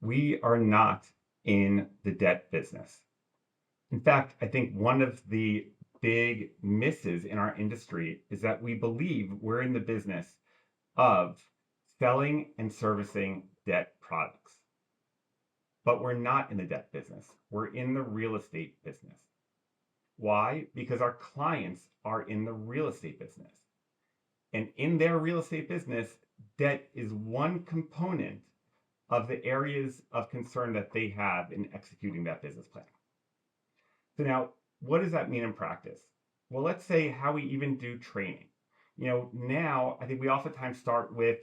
We are not in the debt business. In fact, I think one of the big misses in our industry is that we believe we're in the business of selling and servicing debt products. But we're not in the debt business. We're in the real estate business. Why? Because our clients are in the real estate business. And in their real estate business, debt is one component of the areas of concern that they have in executing that business plan. So now, what does that mean in practice? Well, let's say how we even do training. Now I think we oftentimes start with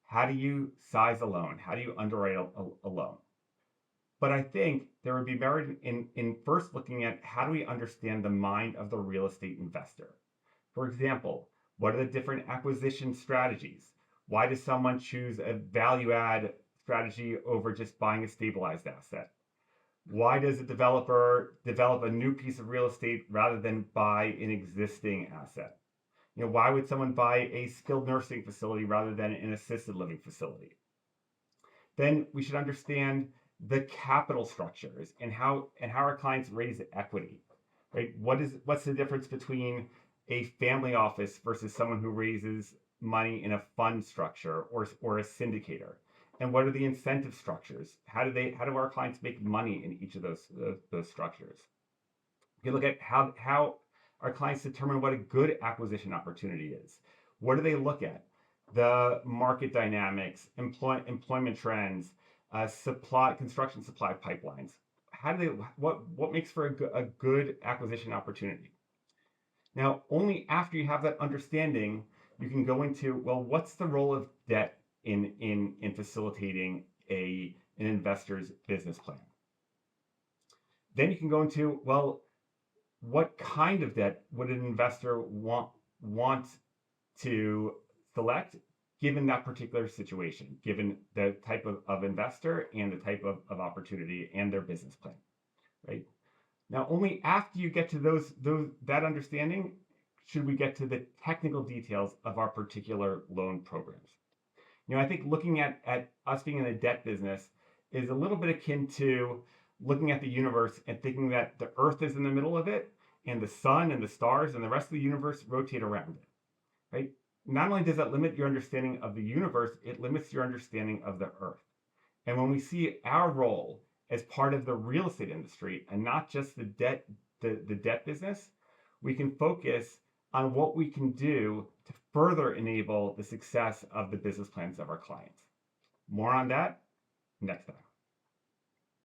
how do you size a loan? How do you underwrite a loan? But I think there would be merit in first looking at how do we understand the mind of the real estate investor? For example, what are the different acquisition strategies? Why does someone choose a value add strategy over just buying a stabilized asset? Why does a developer develop a new piece of real estate rather than buy an existing asset? Why would someone buy a skilled nursing facility rather than an assisted living facility? Then we should understand the capital structures and how our clients raise equity, right? What's the difference between a family office versus someone who raises money in a fund structure or a syndicator? And what are the incentive structures? How do our clients make money in each of those structures? You look at how our clients determine what a good acquisition opportunity is. What do they look at? The market dynamics, employment trends, construction supply pipelines. What makes for a good acquisition opportunity? Now, only after you have that understanding, you can go into, well, what's the role of debt in facilitating an investor's business plan? Then you can go into, well, what kind of debt would an investor want to select given that particular situation, given the type of investor and the type of opportunity and their business plan, right? Now, only after you get to that understanding should we get to the technical details of our particular loan programs. I think looking at us being in the debt business is a little bit akin to looking at the universe and thinking that the Earth is in the middle of it and the sun and the stars and the rest of the universe rotate around it, right? Not only does that limit your understanding of the universe, it limits your understanding of the Earth. And when we see our role as part of the real estate industry and not just the debt business, we can focus on what we can do to further enable the success of the business plans of our clients. More on that next time.